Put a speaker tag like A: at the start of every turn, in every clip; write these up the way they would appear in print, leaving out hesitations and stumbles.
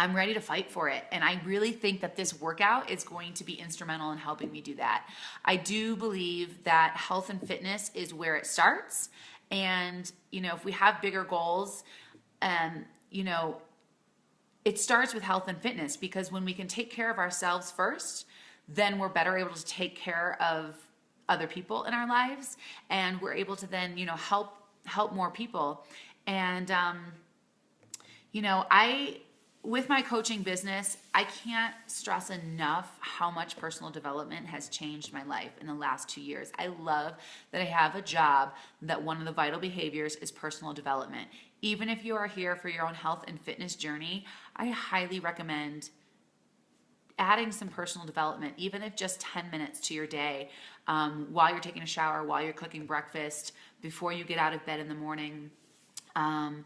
A: I'm ready to fight for it. And I really think that this workout is going to be instrumental in helping me do that. I do believe that health and fitness is where it starts. And, if we have bigger goals, um, you know, it starts with health and fitness, because when we can take care of ourselves first, then we're better able to take care of other people in our lives, and we're able to then, help more people. And, I, with my coaching business, I can't stress enough how much personal development has changed my life in the last 2 years. I love that I have a job that one of the vital behaviors is personal development. Even if you are here for your own health and fitness journey, I highly recommend adding some personal development, even if just 10 minutes to your day, while you're taking a shower, while you're cooking breakfast, before you get out of bed in the morning, on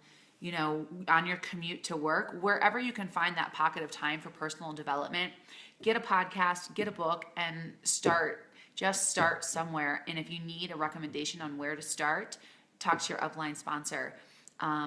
A: your commute to work, wherever you can find that pocket of time for personal development. Get a podcast, get a book, and just start somewhere. And if you need a recommendation on where to start, talk to your upline sponsor.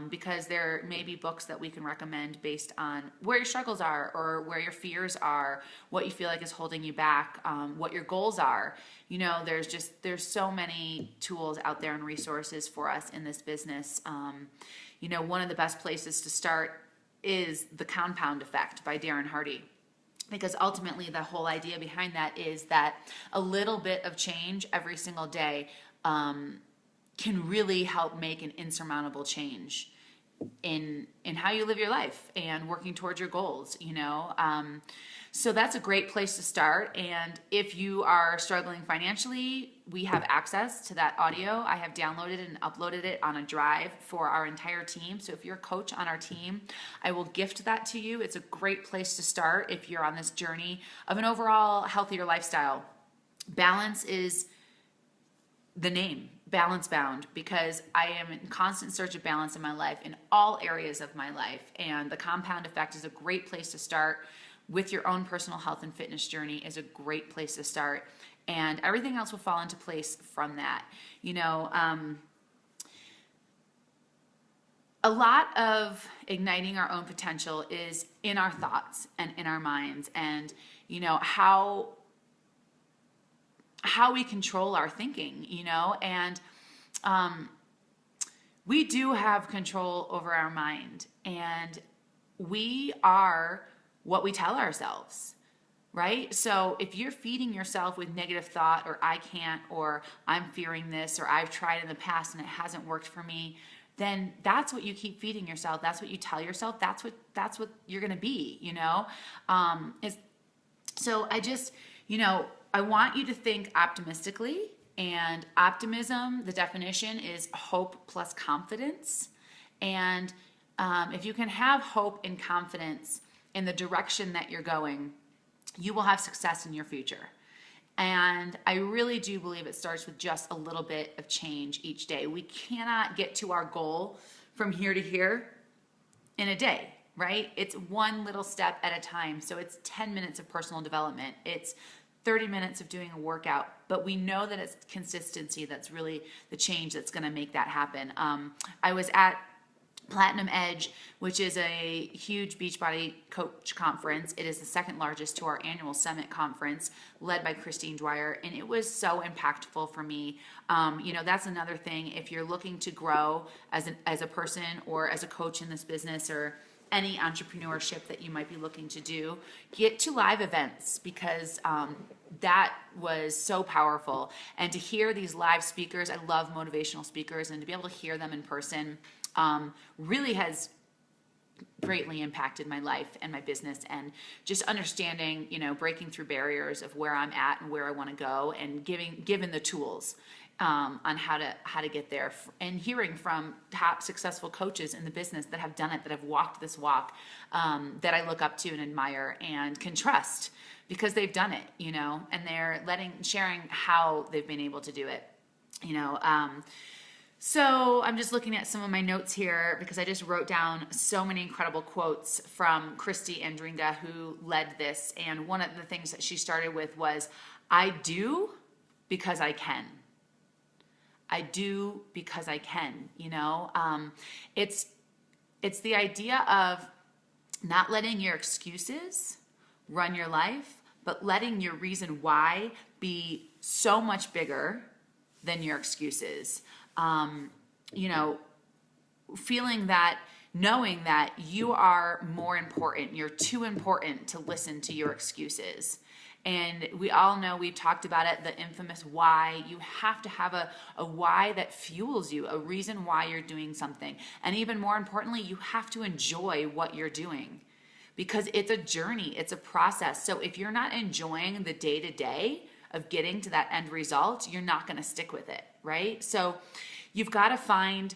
A: Because there may be books that we can recommend based on where your struggles are, or where your fears are, what you feel like is holding you back, what your goals are. There's so many tools out there and resources for us in this business. One of the best places to start is The Compound Effect by Darren Hardy. Because ultimately the whole idea behind that is that a little bit of change every single day can really help make an insurmountable change in how you live your life and working towards your goals. So that's a great place to start. And if you are struggling financially, we have access to that audio. I have downloaded and uploaded it on a drive for our entire team. So if you're a coach on our team, I will gift that to you. It's a great place to start if you're on this journey of an overall healthier lifestyle. Balance is the name, Balance Bound, because I am in constant search of balance in my life, in all areas of my life. And The Compound Effect is a great place to start with your own personal health and fitness journey, is a great place to start. And everything else will fall into place from that. A lot of igniting our own potential is in our thoughts and in our minds, and, how we control our thinking, and we do have control over our mind, and we are what we tell ourselves, right? So if you're feeding yourself with negative thought, or I can't, or I'm fearing this, or I've tried in the past and it hasn't worked for me, then that's what you keep feeding yourself. That's what you tell yourself. That's what you're going to be, So I want you to think optimistically. And optimism, the definition is hope plus confidence. And if you can have hope and confidence in the direction that you're going, you will have success in your future. And I really do believe it starts with just a little bit of change each day. We cannot get to our goal from here to here in a day, right? It's one little step at a time. So it's 10 minutes of personal development. It's 30 minutes of doing a workout, but we know that it's consistency that's really the change that's going to make that happen. I was at Platinum Edge, which is a huge Beachbody coach conference. It is the second largest to our annual summit conference, led by Christine Dwyer, and it was so impactful for me. That's another thing. If you're looking to grow as a person or as a coach in this business, or any entrepreneurship that you might be looking to do, get to live events, because that was so powerful. And to hear these live speakers, I love motivational speakers, and to be able to hear them in person really has greatly impacted my life and my business, and just understanding, breaking through barriers of where I'm at and where I want to go, and given the tools on how to get there, and hearing from top successful coaches in the business that have done it, that have walked this walk, that I look up to and admire and can trust, because they've done it, and they're sharing how they've been able to do it, So I'm just looking at some of my notes here, because I just wrote down so many incredible quotes from Christy Andringa, who led this. And one of the things that she started with was, I do because I can. I do because I can, It's the idea of Not letting your excuses run your life, but letting your reason why be so much bigger than your excuses. You know, feeling that, knowing that you are more important, you're too important to listen to your excuses. And we all know, we've talked about it, the infamous why. You have to have a why that fuels you, a reason why you're doing something. And even more importantly, you have to enjoy what you're doing, because it's a journey, it's a process. So if you're not enjoying the day to day of getting to that end result, you're not going to stick with it, right? So you've got to find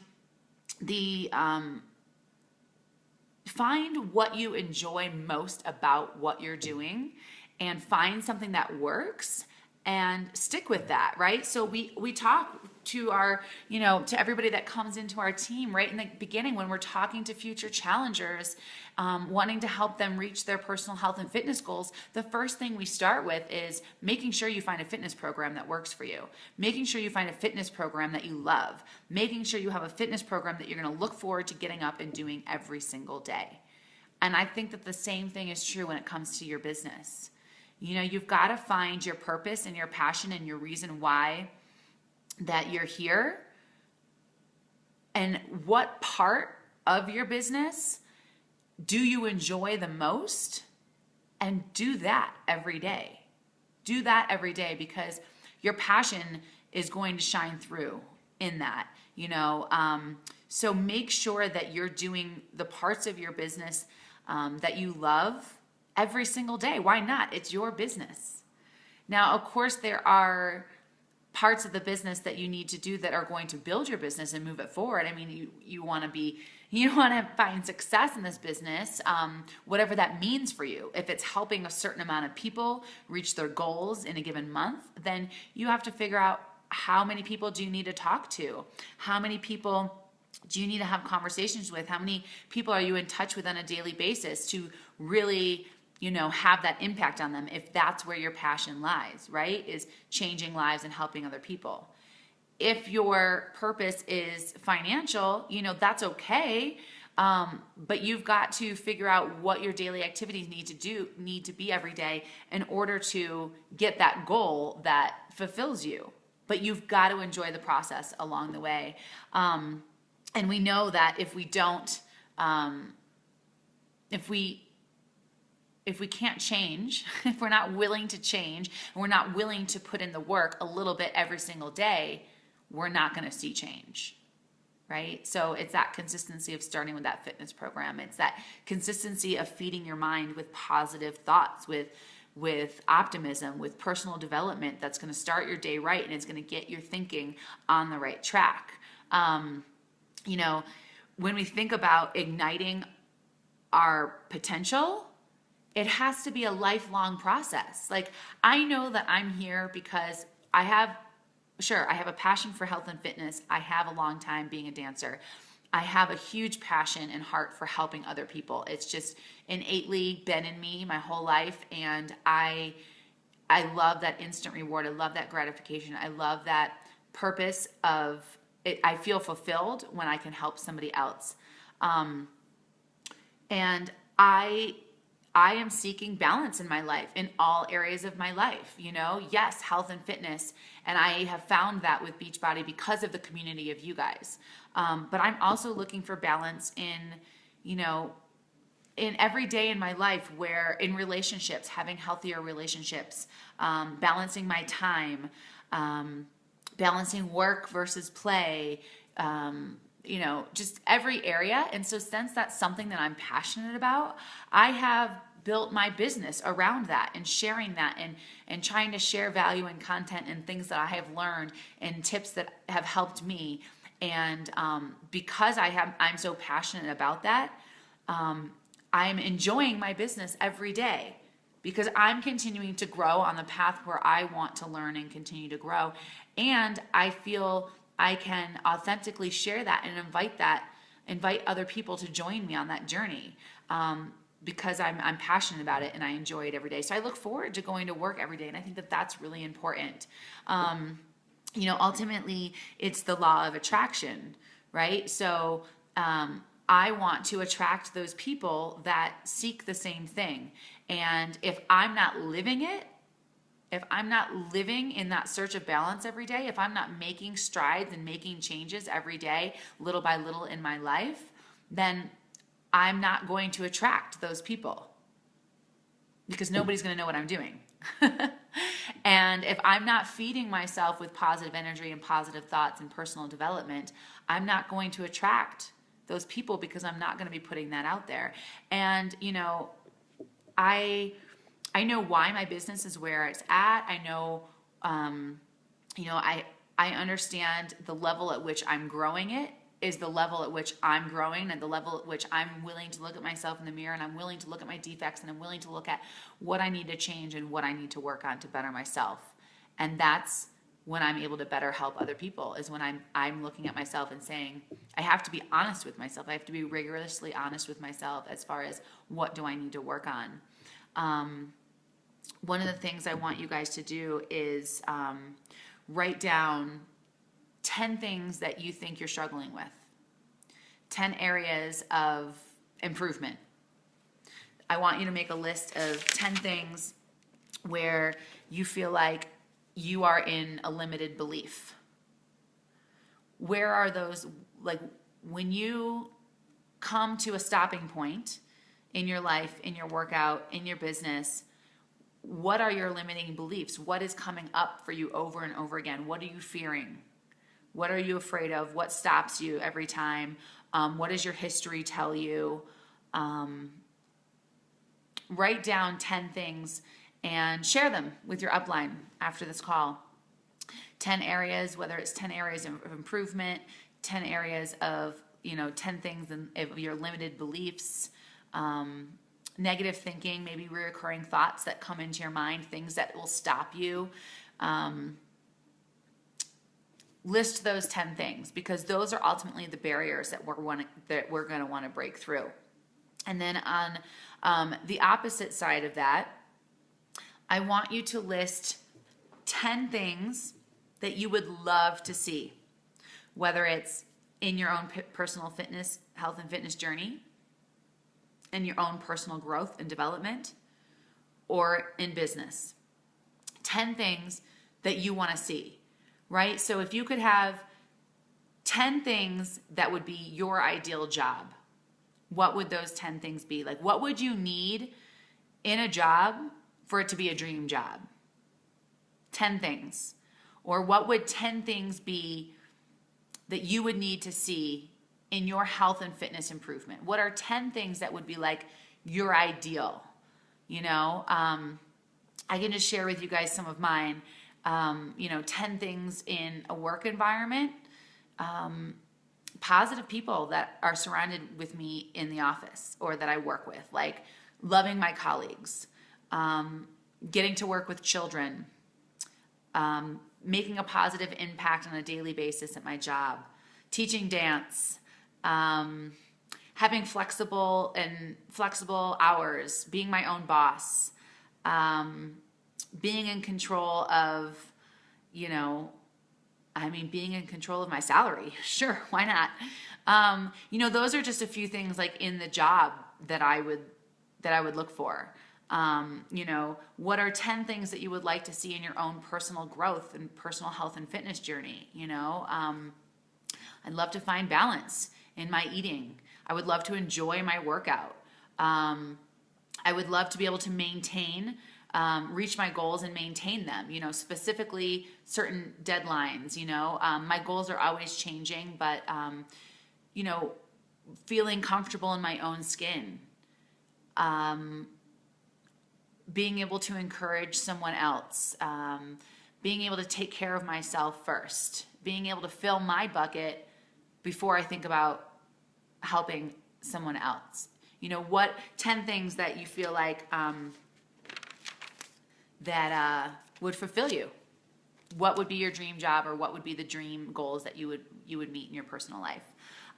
A: find what you enjoy most about what you're doing, and find something that works and stick with that, right? So we talk to our, to everybody that comes into our team right in the beginning when we're talking to future challengers, wanting to help them reach their personal health and fitness goals. The first thing we start with is making sure you find a fitness program that works for you, making sure you find a fitness program that you love, making sure you have a fitness program that you're going to look forward to getting up and doing every single day. And I think that the same thing is true when it comes to your business. You've got to find your purpose and your passion and your reason why that you're here, and what part of your business do you enjoy the most, and do that every day. Do that every day, because your passion is going to shine through in that, so make sure that you're doing the parts of your business that you love every single day. Why not? It's your business. Now, of course, there are parts of the business that you need to do that are going to build your business and move it forward. I mean, you want to find success in this business, whatever that means for you. If it's helping a certain amount of people reach their goals in a given month, then you have to figure out, how many people do you need to talk to? How many people do you need to have conversations with? How many people are you in touch with on a daily basis to really have that impact on them, if that's where your passion lies, right? Is changing lives and helping other people. If your purpose is financial, that's okay. But you've got to figure out what your daily activities need to be every day in order to get that goal that fulfills you. But you've got to enjoy the process along the way. And we know that if we don't, if we can't change, if we're not willing to change, and we're not willing to put in the work a little bit every single day, we're not going to see change, right? So it's that consistency of starting with that fitness program. It's that consistency of feeding your mind with positive thoughts, with optimism, with personal development that's going to start your day right, and it's going to get your thinking on the right track. When we think about igniting our potential, it has to be a lifelong process. Like, I know that I'm here because I have a passion for health and fitness. I have a long time being a dancer. I have a huge passion and heart for helping other people. It's just innately been in me my whole life, and I love that instant reward. I love that gratification. I love that purpose of it. I feel fulfilled when I can help somebody else. And I am seeking balance in my life, in all areas of my life, yes, health and fitness. And I have found that with Beachbody because of the community of you guys. But I'm also looking for balance in every day in my life, where in relationships, having healthier relationships, balancing my time, balancing work versus play, just every area. And so since that's something that I'm passionate about, I have built my business around that and sharing that and trying to share value and content and things that I have learned and tips that have helped me. And because I'm so passionate about that, I'm enjoying my business every day, because I'm continuing to grow on the path where I want to learn and continue to grow. And I feel I can authentically share that and invite other people to join me on that journey, because I'm passionate about it and I enjoy it every day. So I look forward to going to work every day, and I think that that's really important. Ultimately, it's the law of attraction, right? So I want to attract those people that seek the same thing. And if I'm not living it, if I'm not living in that search of balance every day, if I'm not making strides and making changes every day, little by little in my life, then I'm not going to attract those people because nobody's going to know what I'm doing. And if I'm not feeding myself with positive energy and positive thoughts and personal development, I'm not going to attract those people because I'm not going to be putting that out there. And, I know why my business is where it's at. I know, I understand the level at which I'm growing it is the level at which I'm growing, and the level at which I'm willing to look at myself in the mirror, and I'm willing to look at my defects, and I'm willing to look at what I need to change and what I need to work on to better myself. And that's when I'm able to better help other people, is when I'm looking at myself and saying, I have to be honest with myself. I have to be rigorously honest with myself as far as what do I need to work on. One of the things I want you guys to do is write down 10 things that you think you're struggling with, 10 areas of improvement. I want you to make a list of 10 things where you feel like you are in a limited belief. Where are those, like when you come to a stopping point in your life, in your workout, in your business, what are your limiting beliefs? What is coming up for you over and over again? What are you fearing? What are you afraid of? What stops you every time? What does your history tell you? Write down 10 things and share them with your upline after this call. 10 areas, whether it's 10 areas of improvement, 10 areas of, 10 things of your limited beliefs, negative thinking, maybe recurring thoughts that come into your mind, things that will stop you. List those 10 things, because those are ultimately the barriers that we're going to want to break through. And then on the opposite side of that, I want you to list 10 things that you would love to see, whether it's in your own personal fitness, health and fitness journey, in your own personal growth and development, or in business. 10 things that you want to see. Right? So if you could have 10 things that would be your ideal job, what would those 10 things be? Like, what would you need in a job for it to be a dream job? 10 things. Or what would 10 things be that you would need to see in your health and fitness improvement? What are 10 things that would be like your ideal? I can just share with you guys some of mine. 10 things in a work environment, positive people that are surrounded with me in the office or that I work with, like loving my colleagues, getting to work with children, making a positive impact on a daily basis at my job, teaching dance, having flexible hours, being my own boss, being in control of, being in control of my salary. Sure, why not? Those are just a few things like in the job that I would look for. What are 10 things that you would like to see in your own personal growth and personal health and fitness journey? I'd love to find balance in my eating. I would love to enjoy my workout. I would love to be able to maintain reach my goals and maintain them, specifically certain deadlines, my goals are always changing, but, feeling comfortable in my own skin, being able to encourage someone else, being able to take care of myself first, being able to fill my bucket before I think about helping someone else. What 10 things that you feel like, that would fulfill you? What would be your dream job, or what would be the dream goals that you would meet in your personal life?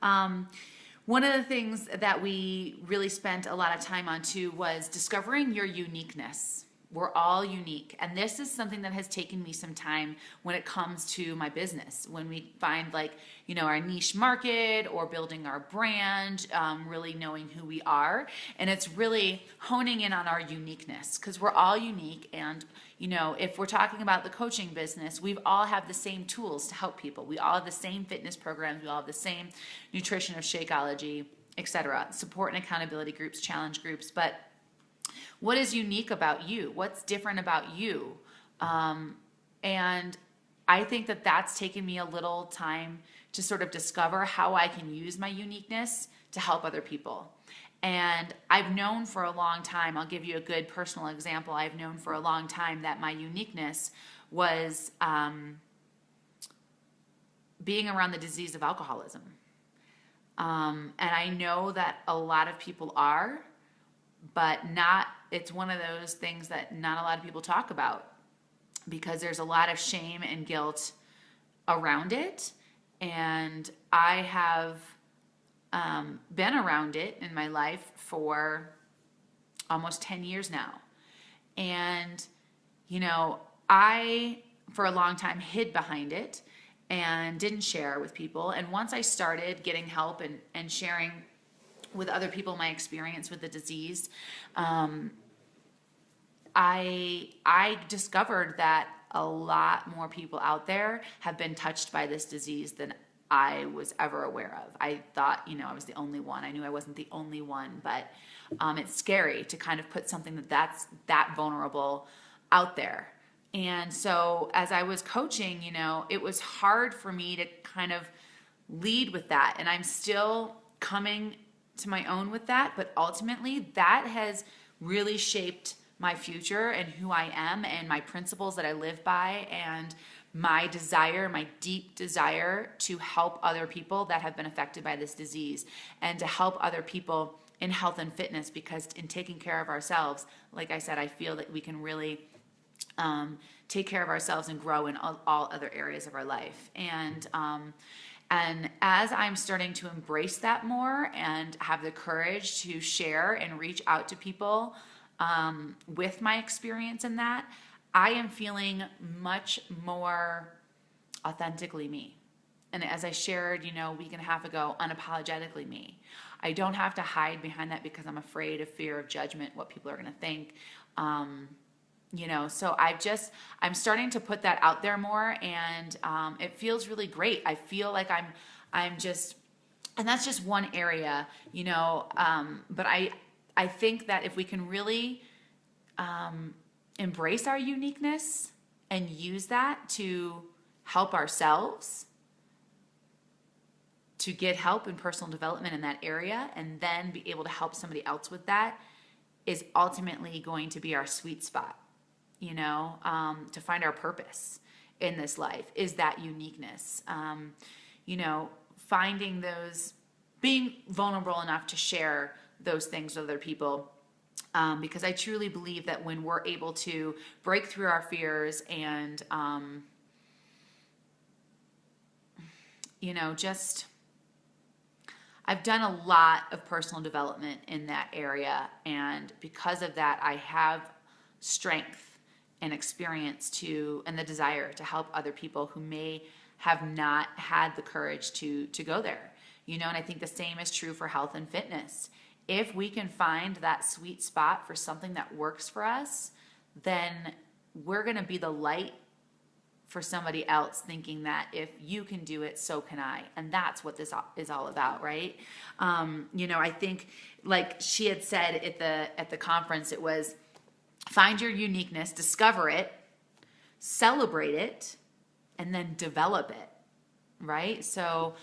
A: One of the things that we really spent a lot of time on too was discovering your uniqueness. We're all unique. And this is something that has taken me some time when it comes to my business. When we find like, our niche market or building our brand, really knowing who we are. And it's really honing in on our uniqueness, because we're all unique. And, if we're talking about the coaching business, we all have the same tools to help people. We all have the same fitness programs. We all have the same nutrition or Shakeology, etc. Support and accountability groups, challenge groups. But what is unique about you? What's different about you? And I think that that's taken me a little time to sort of discover how I can use my uniqueness to help other people. And I've known for a long time, I'll give you a good personal example. I've known for a long time that my uniqueness was being around the disease of alcoholism. And I know that a lot of people are, but it's one of those things that not a lot of people talk about, because there's a lot of shame and guilt around it. And I have been around it in my life for almost 10 years now. And, I, for a long time, hid behind it and didn't share with people. And once I started getting help and sharing with other people my experience with the disease, I discovered that a lot more people out there have been touched by this disease than I was ever aware of. I thought, I was the only one. I knew I wasn't the only one, but it's scary to kind of put something that's that vulnerable out there. And so as I was coaching, it was hard for me to kind of lead with that. And I'm still coming to my own with that, but ultimately that has really shaped my future and who I am and my principles that I live by, and my desire, my deep desire to help other people that have been affected by this disease, and to help other people in health and fitness, because in taking care of ourselves, like I said, I feel that we can really take care of ourselves and grow in all other areas of our life. And as I'm starting to embrace that more and have the courage to share and reach out to people with my experience in that, I am feeling much more authentically me. And as I shared, a week and a half ago, unapologetically me. I don't have to hide behind that because I'm afraid of fear of judgment, what people are going to think. So I'm starting to put that out there more, and it feels really great. I feel like I'm just, and that's just one area, but I think that if we can really embrace our uniqueness and use that to help ourselves, to get help in personal development in that area, and then be able to help somebody else with that, is ultimately going to be our sweet spot, to find our purpose in this life, is that uniqueness. Finding those, being vulnerable enough to share those things with other people. Because I truly believe that when we're able to break through our fears and, I've done a lot of personal development in that area. And because of that, I have strength and experience and the desire to help other people who may have not had the courage to go there. And I think the same is true for health and fitness. If we can find that sweet spot for something that works for us, then we're going to be the light for somebody else, thinking that if you can do it, so can I. And that's what this is all about, right? I think, like she had said at the conference, it was find your uniqueness, discover it, celebrate it, and then develop it. Right? So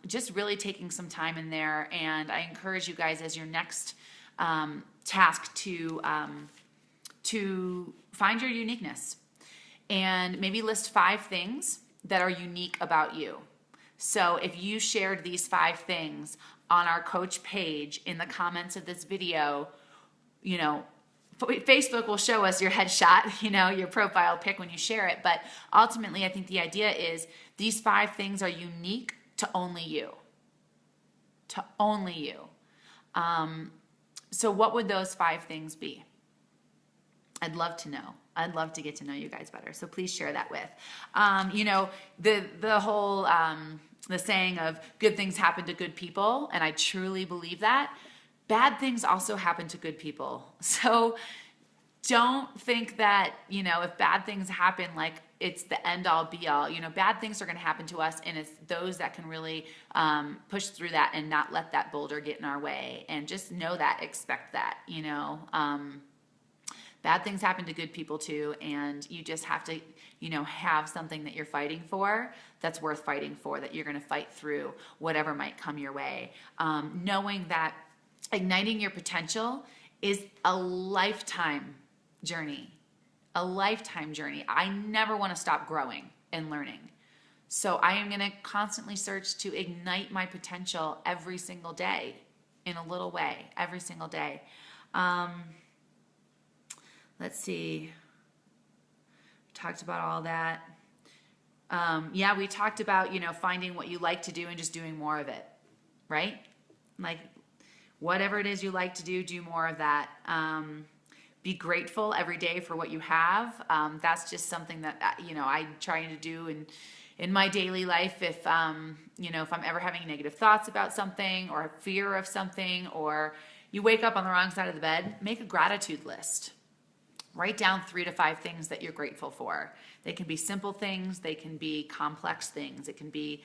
A: just really taking some time in there. And I encourage you guys as your next task to find your uniqueness and maybe list 5 things that are unique about you. So if you shared these 5 things on our coach page in the comments of this video, Facebook will show us your headshot, your profile pic when you share it. But ultimately, I think the idea is these 5 things are unique to only you. To only you. So what would those 5 things be? I'd love to know. I'd love to get to know you guys better. So please share that with. You know, the whole the saying of good things happen to good people, and I truly believe that. Bad things also happen to good people. So don't think that, you know, if bad things happen, like it's the end all be all. You know, bad things are going to happen to us, and it's those that can really push through that and not let that boulder get in our way. And just know that, expect that, you know. Bad things happen to good people too, and you just have to, you know, have something that you're fighting for that's worth fighting for, that you're going to fight through whatever might come your way. Knowing that igniting your potential is a lifetime journey, a lifetime journey. I never want to stop growing and learning. So I am going to constantly search to ignite my potential every single day in a little way, every single day. Let's see. We talked about all that. Yeah, we talked about, you know, finding what you like to do and just doing more of it, right? Like whatever it is you like to do, do more of that. Be grateful every day for what you have. That's just something that, you know, I try to do in my daily life. If, you know, if I'm ever having negative thoughts about something or fear of something, or you wake up on the wrong side of the bed, make a gratitude list. Write down 3 to 5 things that you're grateful for. They can be simple things. They can be complex things. It can be,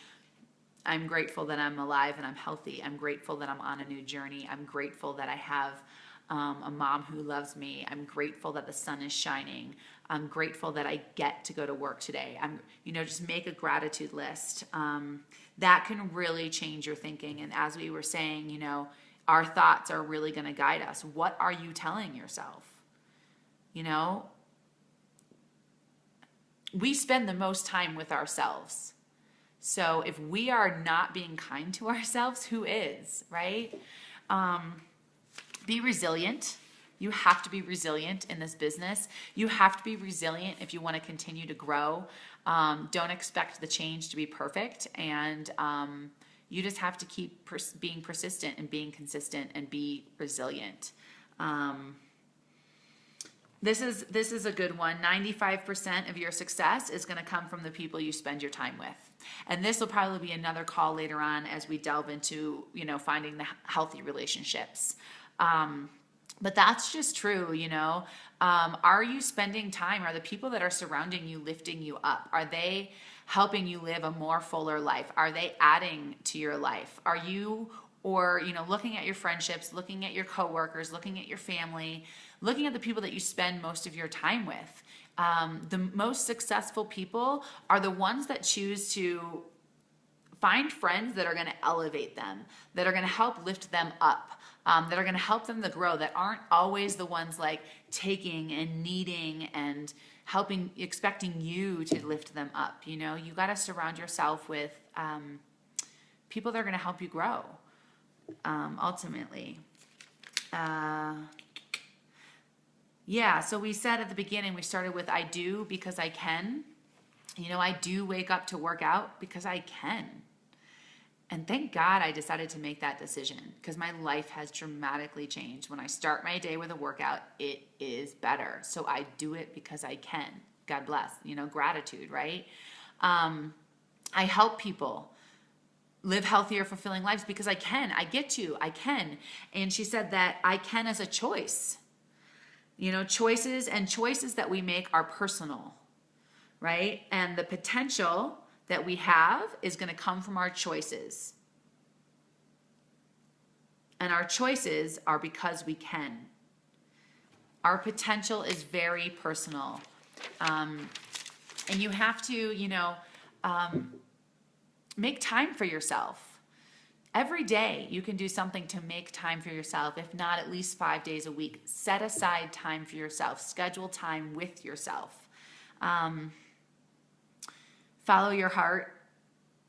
A: I'm grateful that I'm alive and I'm healthy. I'm grateful that I'm on a new journey. I'm grateful that I have a mom who loves me. I'm grateful that the sun is shining. I'm grateful that I get to go to work today. You know, just make a gratitude list. That can really change your thinking. And as we were saying, you know, our thoughts are really going to guide us. What are you telling yourself? You know, we spend the most time with ourselves. So if we are not being kind to ourselves, who is, right? Be resilient. You have to be resilient in this business. You have to be resilient if you want to continue to grow. Don't expect the change to be perfect. And you just have to keep being persistent and being consistent and be resilient. This is a good one. 95% of your success is going to come from the people you spend your time with. And this will probably be another call later on as we delve into, you know, finding the healthy relationships. But that's just true, you know. Are you spending time? Are the people that are surrounding you lifting you up? Are they helping you live a more fuller life? Are they adding to your life? Are you, or, you know, looking at your friendships, looking at your coworkers, looking at your family, looking at the people that you spend most of your time with? The most successful people are the ones that choose to find friends that are going to elevate them, that are going to help lift them up, that are going to help them to grow, that aren't always the ones like taking and needing and helping, expecting you to lift them up. You know, you got to surround yourself with people that are going to help you grow, ultimately. Yeah, so we said at the beginning, we started with I do because I can. You know, I do wake up to work out because I can. And thank God I decided to make that decision, because my life has dramatically changed. When I start my day with a workout, it is better. So I do it because I can. God bless. You know, gratitude, right? I help people live healthier, fulfilling lives because I can. I get to. I can. And she said that I can as a choice. You know, choices that we make are personal, right? And the potential that we have is going to come from our choices. And our choices are because we can. Our potential is very personal. And you have to, you know, make time for yourself. Every day you can do something to make time for yourself, if not at least 5 days a week. Set aside time for yourself. Schedule time with yourself. Follow your heart.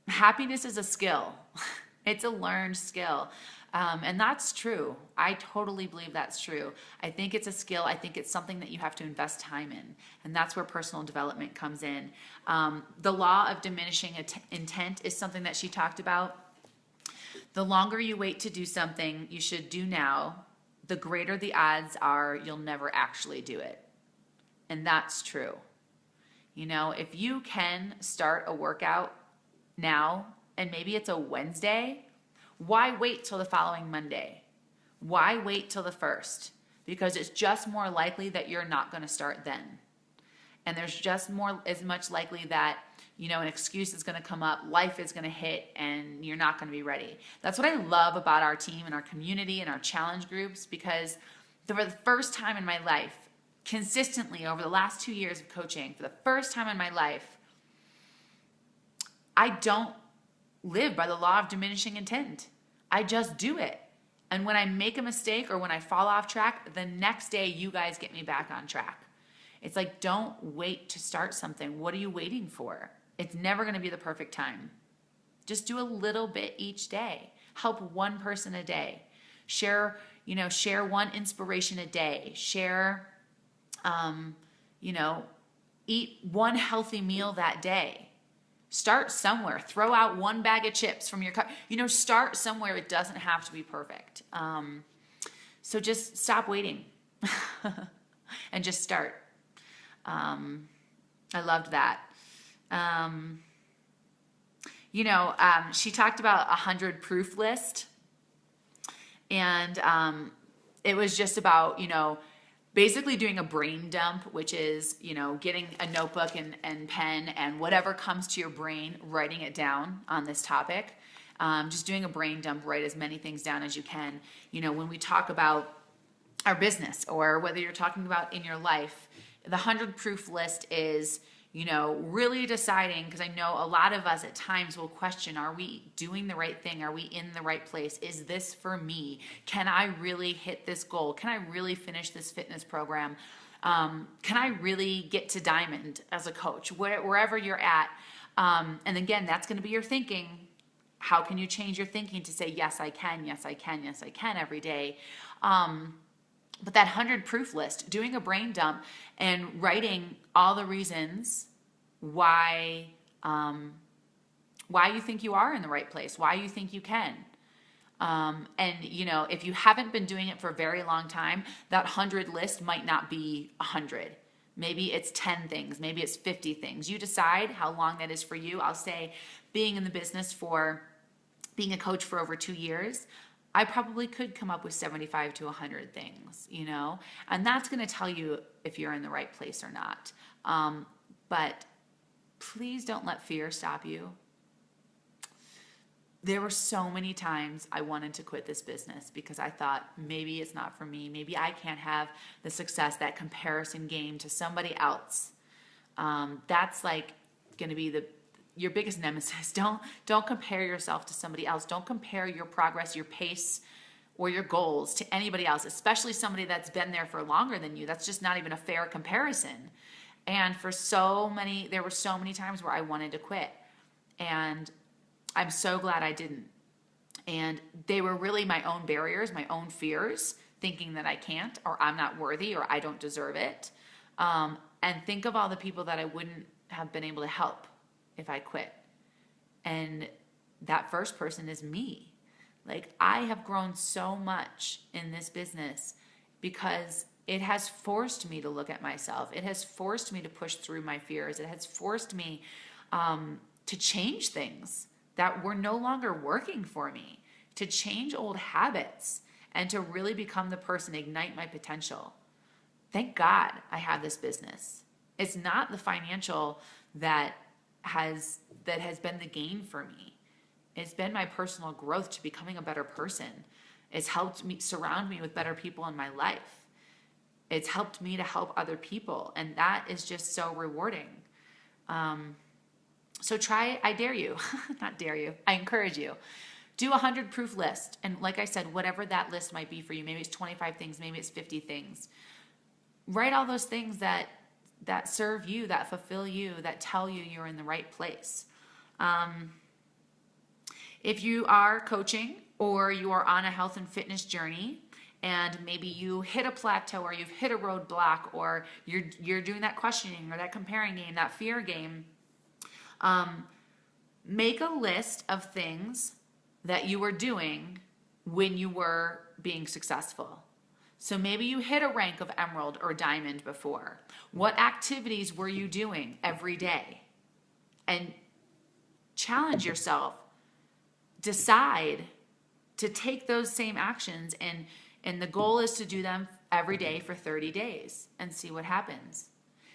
A: Happiness is a skill. It's a learned skill. And that's true. I totally believe that's true. I think it's a skill. I think it's something that you have to invest time in. And that's where personal development comes in. The law of diminishing intent is something that she talked about. The longer you wait to do something you should do now, the greater the odds are you'll never actually do it. And that's true. You know, if you can start a workout now, and maybe it's a Wednesday, why wait till the following Monday? Why wait till the first? Because it's just more likely that you're not going to start then. And there's just as much likely that, you know, an excuse is going to come up, life is going to hit, and you're not going to be ready. That's what I love about our team and our community and our challenge groups, because for the first time in my life, consistently over the last 2 years of coaching, for the first time in my life, I don't live by the law of diminishing intent. I just do it. And when I make a mistake or when I fall off track, the next day you guys get me back on track. It's like, don't wait to start something. What are you waiting for? It's never going to be the perfect time. Just do a little bit each day. Help one person a day. Share one inspiration a day. Share, eat one healthy meal that day. Start somewhere. Throw out one bag of chips from your cup. Start somewhere. It doesn't have to be perfect. So just stop waiting and just start. I loved that. She talked about 100 proof list, and it was just about, basically doing a brain dump, which is, getting a notebook and pen and whatever comes to your brain, writing it down on this topic. Just doing a brain dump, write as many things down as you can. When we talk about our business, or whether you're talking about in your life, the 100 proof list is, really deciding, because I know a lot of us at times will question, are we doing the right thing? Are we in the right place? Is this for me? Can I really hit this goal? Can I really finish this fitness program? Can I really get to diamond as a coach? Wherever you're at. And again, that's going to be your thinking. How can you change your thinking to say, yes, I can, yes, I can, yes, I can every day? But that 100 proof list, doing a brain dump and writing all the reasons why you think you are in the right place, why you think you can. And if you haven't been doing it for a very long time, that 100 list might not be 100. Maybe it's 10 things, maybe it's 50 things. You decide how long that is for you. I'll say, being in the business being a coach for over 2 years, I probably could come up with 75 to 100 things, and that's going to tell you if you're in the right place or not. But please don't let fear stop you. There were so many times I wanted to quit this business because I thought, maybe it's not for me. Maybe I can't have the success, that comparison game to somebody else. That's like going to be your biggest nemesis. Don't compare yourself to somebody else. Don't compare your progress, your pace, or your goals to anybody else, especially somebody that's been there for longer than you. That's just not even a fair comparison. And there were so many times where I wanted to quit, and I'm so glad I didn't. And they were really my own barriers, my own fears, thinking that I can't, or I'm not worthy, or I don't deserve it. And think of all the people that I wouldn't have been able to help if I quit. And that first person is me. Like, I have grown so much in this business because it has forced me to look at myself. It has forced me to push through my fears. It has forced me to change things that were no longer working for me, to change old habits, and to really become the person, ignite my potential. Thank God I have this business. It's not the financial that has been the gain for me. It's been my personal growth to becoming a better person. It's helped me surround me with better people in my life. It's helped me to help other people, and that is just so rewarding. So I dare you, not dare you, I encourage you. Do a 100 proof list. And like I said, whatever that list might be for you, maybe it's 25 things, maybe it's 50 things. Write all those things that serve you, that fulfill you, that tell you you're in the right place. If you are coaching or you are on a health and fitness journey, and maybe you hit a plateau or you've hit a roadblock, or you're doing that questioning or that comparing game, that fear game, make a list of things that you were doing when you were being successful. So maybe you hit a rank of emerald or diamond before. What activities were you doing every day? And challenge yourself. Decide to take those same actions, and the goal is to do them every day for 30 days and see what happens.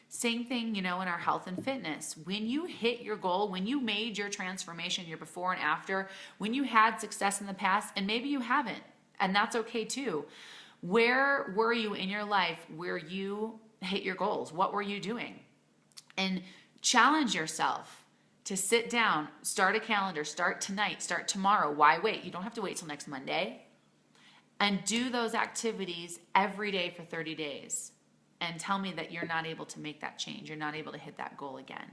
A: Same thing, in our health and fitness. When you hit your goal, when you made your transformation, your before and after, when you had success in the past, and maybe you haven't, and that's okay too. Where were you in your life where you hit your goals? What were you doing? And challenge yourself to sit down, start a calendar, start tonight, start tomorrow. Why wait? You don't have to wait till next Monday. And do those activities every day for 30 days. And tell me that you're not able to make that change. You're not able to hit that goal again.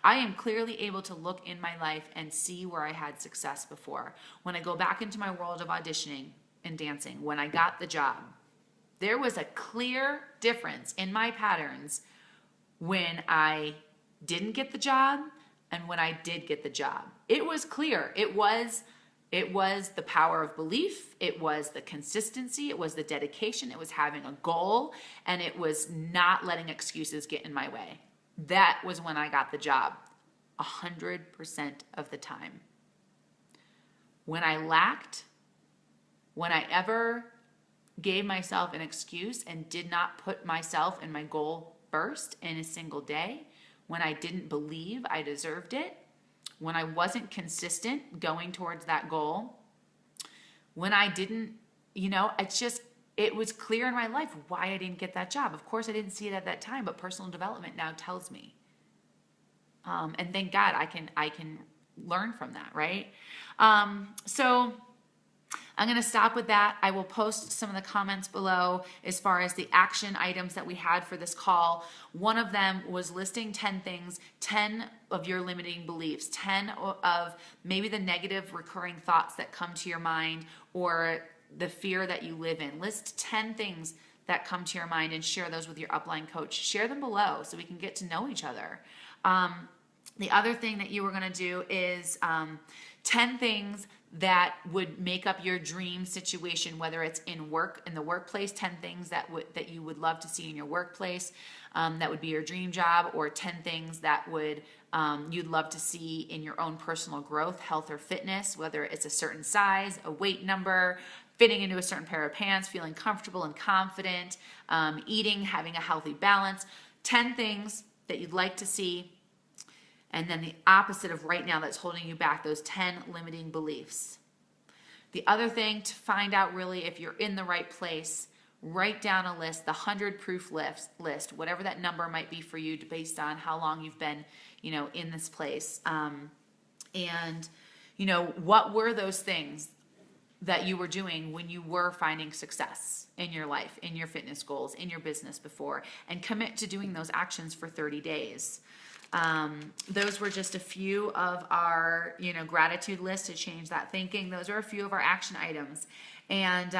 A: I am clearly able to look in my life and see where I had success before. When I go back into my world of auditioning and dancing, when I got the job, there was a clear difference in my patterns when I didn't get the job and when I did get the job. It was clear. It was the power of belief. It was the consistency. It was the dedication. It was having a goal, and it was not letting excuses get in my way. That was when I got the job 100% of the time. When I lacked, when I ever gave myself an excuse and did not put myself and my goal first in a single day, when I didn't believe I deserved it, when I wasn't consistent going towards that goal, when I didn't, it was clear in my life why I didn't get that job. Of course, I didn't see it at that time, but personal development now tells me. And thank God I can learn from that, right? So I'm going to stop with that. I will post some of the comments below as far as the action items that we had for this call. One of them was listing 10 things, 10 of your limiting beliefs, 10 of maybe the negative recurring thoughts that come to your mind or the fear that you live in. List 10 things that come to your mind and share those with your upline coach. Share them below so we can get to know each other. The other thing that you were going to do is 10 things that would make up your dream situation, whether it's in the workplace, 10 things that you would love to see in your workplace, that would be your dream job, or 10 things that you'd love to see in your own personal growth, health or fitness, whether it's a certain size, a weight number, fitting into a certain pair of pants, feeling comfortable and confident, eating, having a healthy balance, 10 things that you'd like to see. And then the opposite of right now that's holding you back, those 10 limiting beliefs. The other thing to find out really if you're in the right place, write down a list, the 100 proof list, whatever that number might be for you based on how long you've been, in this place. What were those things that you were doing when you were finding success in your life, in your fitness goals, in your business before, and commit to doing those actions for 30 days. Those were just a few of our, gratitude list to change that thinking. Those are a few of our action items. And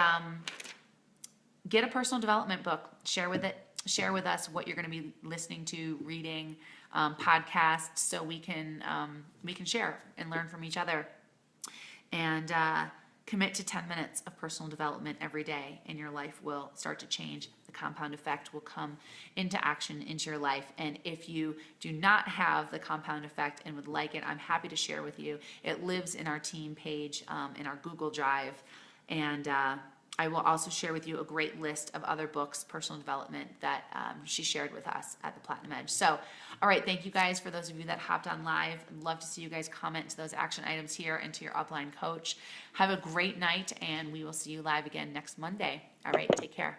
A: get a personal development book. Share with us what you're going to be listening to, reading, podcasts, so we can share and learn from each other. And commit to 10 minutes of personal development every day, and your life will start to change. The compound effect will come into action into your life. And if you do not have the compound effect and would like it, I'm happy to share with you. It lives in our team page, in our Google Drive. And I will also share with you a great list of other books, personal development, that she shared with us at the Platinum Edge. So, all right, thank you guys for those of you that hopped on live. I'd love to see you guys comment to those action items here and to your upline coach. Have a great night, and we will see you live again next Monday. All right, take care.